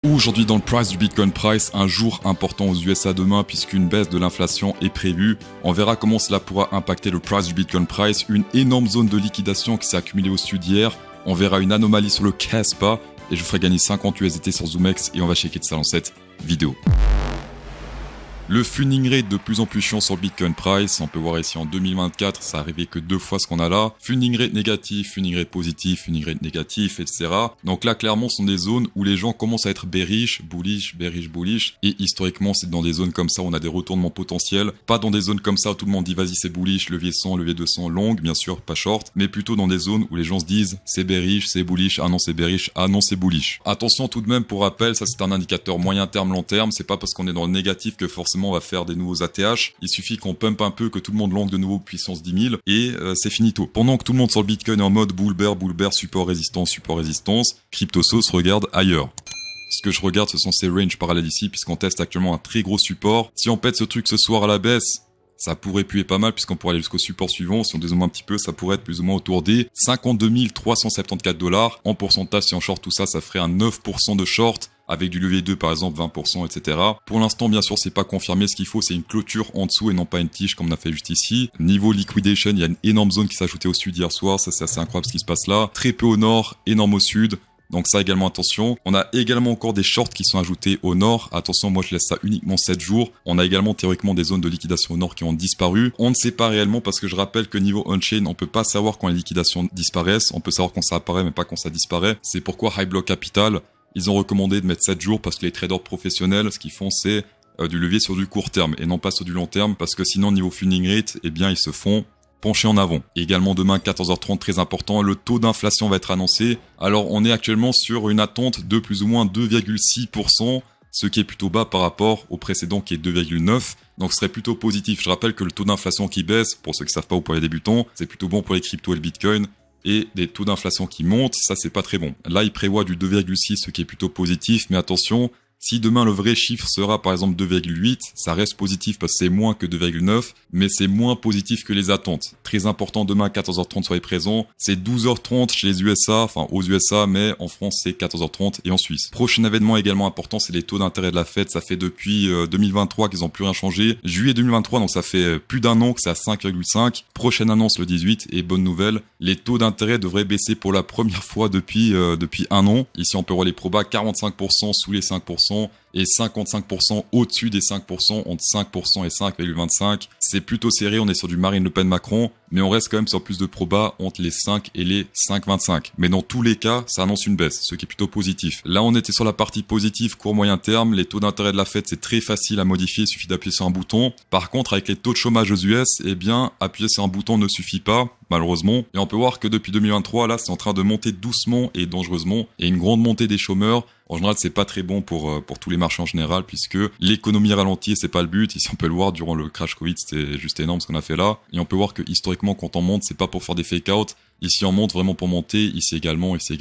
Aujourd'hui dans le price du Bitcoin Price, un jour important aux USA demain puisqu'une baisse de l'inflation est prévue. On verra comment cela pourra impacter le price du Bitcoin Price, une énorme zone de liquidation qui s'est accumulée au sud hier. On verra une anomalie sur le Caspa et je vous ferai gagner 50 USDT sur ZoomX et on va checker de ça dans cette vidéo. Le funding rate de plus en plus chiant sur le Bitcoin Price. On peut voir ici en 2024, ça arrivait que 2 fois ce qu'on a là. Funding rate négatif, funding rate positif, funding rate négatif, etc. Donc là, clairement, ce sont des zones où les gens commencent à être bearish, bullish, bearish, bullish. Et historiquement, c'est dans des zones comme ça où on a des retournements potentiels. Pas dans des zones comme ça où tout le monde dit vas-y c'est bullish, levier 100, levier 200, long, bien sûr, pas short. Mais plutôt dans des zones où les gens se disent c'est bearish, c'est bullish, ah non c'est bearish, ah non c'est bullish. Attention tout de même pour rappel, ça c'est un indicateur moyen terme, long terme. C'est pas parce qu'on est dans le négatif que forcément on va faire des nouveaux ATH. Il suffit qu'on pump un peu, que tout le monde longue de nouveau puissance 10 000 et c'est finito. Pendant que tout le monde sur le Bitcoin est en mode bull bear, support, résistance, CryptoSauce regarde ailleurs. Ce que je regarde, ce sont ces ranges parallèles ici, puisqu'on teste actuellement un très gros support. Si on pète ce truc ce soir à la baisse, ça pourrait puer pas mal, puisqu'on pourrait aller jusqu'au support suivant. Si on dézoome un petit peu, ça pourrait être plus ou moins autour des 52 374 $. En pourcentage, si on short tout ça, ça ferait un 9% de short. Avec du levier 2 par exemple 20%, etc. Pour l'instant bien sûr c'est pas confirmé, ce qu'il faut c'est une clôture en dessous et non pas une tige comme on a fait juste ici. Niveau liquidation, il y a une énorme zone qui s'est ajoutée au sud hier soir, ça c'est assez incroyable ce qui se passe là. Très peu au nord, énorme au sud. Donc ça également attention. On a également encore des shorts qui sont ajoutés au nord. Attention, moi je laisse ça uniquement 7 jours. On a également théoriquement des zones de liquidation au nord qui ont disparu. On ne sait pas réellement parce que je rappelle que niveau on-chain, on peut pas savoir quand les liquidations disparaissent. On peut savoir quand ça apparaît mais pas quand ça disparaît. C'est pourquoi High Block Capital, ils ont recommandé de mettre 7 jours parce que les traders professionnels, ce qu'ils font, c'est du levier sur du court terme et non pas sur du long terme parce que sinon, niveau funding rate, eh bien, ils se font pencher en avant. Et également demain, 14h30, très important, le taux d'inflation va être annoncé. Alors, on est actuellement sur une attente de plus ou moins 2,6%, ce qui est plutôt bas par rapport au précédent qui est 2,9%. Donc, ce serait plutôt positif. Je rappelle que le taux d'inflation qui baisse, pour ceux qui savent pas ou pour les débutants, c'est plutôt bon pour les cryptos et le Bitcoin. Et des taux d'inflation qui montent, ça c'est pas très bon. Là, il prévoit du 2,6, ce qui est plutôt positif, mais attention, si demain le vrai chiffre sera par exemple 2,8, ça reste positif parce que c'est moins que 2,9, mais c'est moins positif que les attentes. Très important demain à 14h30, soyez présents. C'est 12h30 chez les USA, enfin aux USA, mais en France c'est 14h30 et en Suisse. Prochain événement également important, c'est les taux d'intérêt de la Fed. Ça fait depuis 2023 qu'ils n'ont plus rien changé. Juillet 2023, donc ça fait plus d'un an que c'est à 5,5. Prochaine annonce le 18 et bonne nouvelle, les taux d'intérêt devraient baisser pour la première fois depuis un an. Ici on peut voir les probas 45% sous les 5%. Et 55% au-dessus des 5%, entre 5% et 5,25. C'est plutôt serré, on est sur du Marine Le Pen Macron, mais on reste quand même sur plus de probas entre les 5 et les 5,25. Mais dans tous les cas, ça annonce une baisse, ce qui est plutôt positif. Là, on était sur la partie positive, court moyen terme. Les taux d'intérêt de la Fed, c'est très facile à modifier, il suffit d'appuyer sur un bouton. Par contre, avec les taux de chômage aux US, eh bien, appuyer sur un bouton ne suffit pas, malheureusement. Et on peut voir que depuis 2023, là, c'est en train de monter doucement et dangereusement. Et une grande montée des chômeurs. En général, c'est pas très bon pour tous les marchés en général, puisque l'économie ralentit et c'est pas le but. Ici, on peut le voir durant le crash Covid, c'était juste énorme ce qu'on a fait là. Et on peut voir que historiquement, quand on monte, c'est pas pour faire des fake-out. Ici, on monte vraiment pour monter, ici également, etc.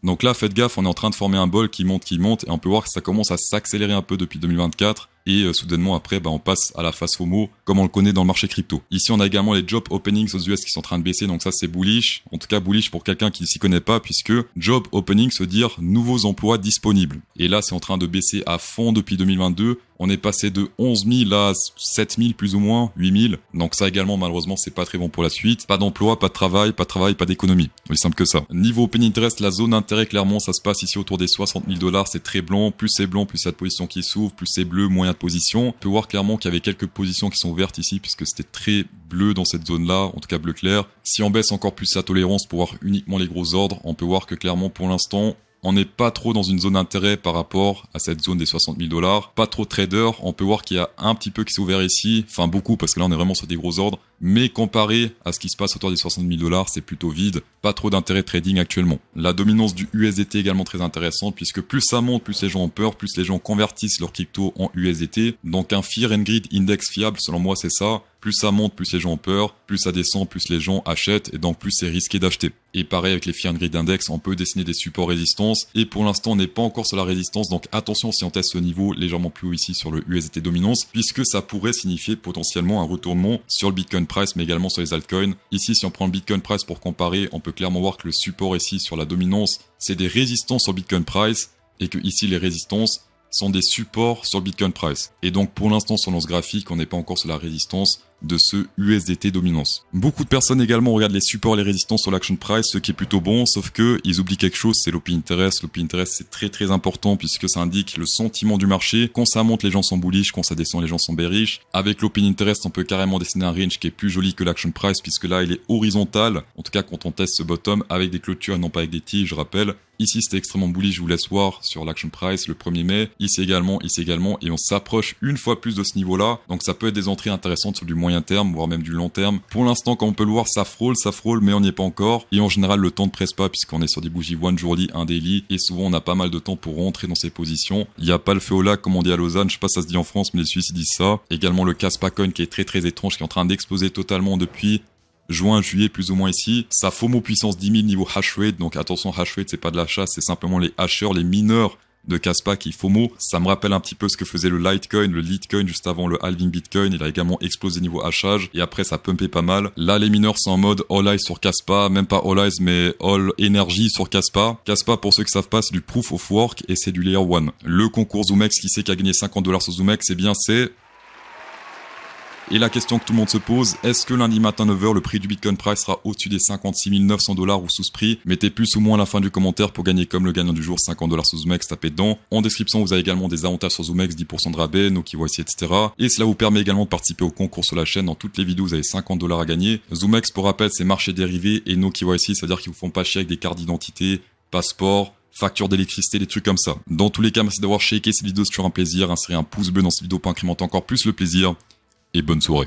Donc là, faites gaffe, on est en train de former un bol qui monte, et on peut voir que ça commence à s'accélérer un peu depuis 2024. Et soudainement après, on passe à la phase FOMO, comme on le connaît dans le marché crypto. Ici, on a également les job openings aux US qui sont en train de baisser, donc ça c'est bullish. En tout cas, bullish pour quelqu'un qui ne s'y connaît pas, puisque job openings veut dire nouveaux emplois disponibles. Et là, c'est en train de baisser à fond depuis 2022. On est passé de 11 000 à 7 000 plus ou moins, 8 000. Donc ça également, malheureusement, c'est pas très bon pour la suite. Pas d'emploi, pas de travail, pas d'économie. Aussi simple que ça. Niveau open interest, la zone d'intérêt, clairement, ça se passe ici autour des 60 000 $. C'est très blanc. Plus c'est blanc, plus il y a de positions qui s'ouvrent, plus c'est bleu, moyen de position. On peut voir clairement qu'il y avait quelques positions qui sont vertes ici, puisque c'était très bleu dans cette zone-là, en tout cas bleu clair. Si on baisse encore plus la tolérance pour voir uniquement les gros ordres, on peut voir que clairement, pour l'instant, on n'est pas trop dans une zone d'intérêt par rapport à cette zone des 60 000 $. Pas trop de traders. On peut voir qu'il y a un petit peu qui s'est ouvert ici. Enfin, beaucoup, parce que là, on est vraiment sur des gros ordres. Mais comparé à ce qui se passe autour des 60 000 $, c'est plutôt vide. Pas trop d'intérêt trading actuellement. La dominance du USDT est également très intéressante, puisque plus ça monte, plus les gens ont peur, plus les gens convertissent leur crypto en USDT. Donc un Fear and Greed Index fiable, selon moi, c'est ça. Plus ça monte, plus les gens ont peur, plus ça descend, plus les gens achètent, et donc plus c'est risqué d'acheter. Et pareil avec les Fear and Greed Index, on peut dessiner des supports résistance, et pour l'instant on n'est pas encore sur la résistance, donc attention si on teste ce niveau légèrement plus haut ici sur le USDT dominance, puisque ça pourrait signifier potentiellement un retournement sur le Bitcoin Price, mais également sur les altcoins. Ici, si on prend le Bitcoin Price pour comparer, on peut clairement voir que le support ici sur la dominance, c'est des résistances sur Bitcoin Price, et que ici les résistances sont des supports sur le Bitcoin Price. Et donc pour l'instant sur ce graphique, on n'est pas encore sur la résistance de ce USDT dominance. Beaucoup de personnes également regardent les supports et les résistances sur l'action price, ce qui est plutôt bon, sauf que ils oublient quelque chose, c'est l'OP interest. L'OP interest c'est très très important puisque ça indique le sentiment du marché. Quand ça monte, les gens sont bullish, quand ça descend, les gens sont bearish. Avec l'OP interest, on peut carrément dessiner un range qui est plus joli que l'action price puisque là il est horizontal, en tout cas quand on teste ce bottom avec des clôtures et non pas avec des tiges, je rappelle. Ici c'était extrêmement bullish, je vous laisse voir sur l'action price le 1er mai, ici également, et on s'approche une fois plus de ce niveau-là, donc ça peut être des entrées intéressantes sur du moyen terme, voire même du long terme. Pour l'instant, comme on peut le voir, ça frôle, mais on n'y est pas encore, et en général le temps ne presse pas puisqu'on est sur des bougies one jourly, un daily, et souvent on a pas mal de temps pour rentrer dans ces positions. Il n'y a pas le feu au lac comme on dit à Lausanne, je sais pas si ça se dit en France, mais les Suisses ils disent ça. Également le Kaspa Coin qui est très très étrange, qui est en train d'exploser totalement depuis juin, juillet, plus ou moins ici. Sa FOMO puissance 10 000 niveau hash rate. Donc attention, hash rate, c'est pas de la chasse, c'est simplement les hashers, les mineurs de Kaspa qui FOMO. Ça me rappelle un petit peu ce que faisait le Litecoin, le Litecoin juste avant le halving Bitcoin. Il a également explosé niveau hachage et après ça pumpait pas mal. Là, les mineurs sont en mode all eyes sur Kaspa, même pas all eyes mais all energy sur Kaspa. Kaspa, pour ceux qui savent pas, c'est du proof of work et c'est du layer 1. Le concours ZoomX, qui sait qui a gagné $50 sur ZoomX, eh bien c'est... Et la question que tout le monde se pose, est-ce que lundi matin 9h, le prix du Bitcoin Price sera au-dessus des $56 900 ou sous ce prix? Mettez plus ou moins à la fin du commentaire pour gagner comme le gagnant du jour $50 sur ZoomX, tapez dedans. En description, vous avez également des avantages sur ZoomX, 10% de rabais, nos KYC, etc. Et cela vous permet également de participer au concours sur la chaîne. Dans toutes les vidéos, vous avez $50 à gagner. ZoomX, pour rappel, c'est marché dérivé et nos KYC, ça veut dire qu'ils vous font pas chier avec des cartes d'identité, passeport, facture d'électricité, des trucs comme ça. Dans tous les cas, merci d'avoir shaké cette vidéo, c'est toujours un plaisir. Insérez un pouce bleu dans cette vidéo pour incrémenter encore plus le plaisir. Et bonne soirée.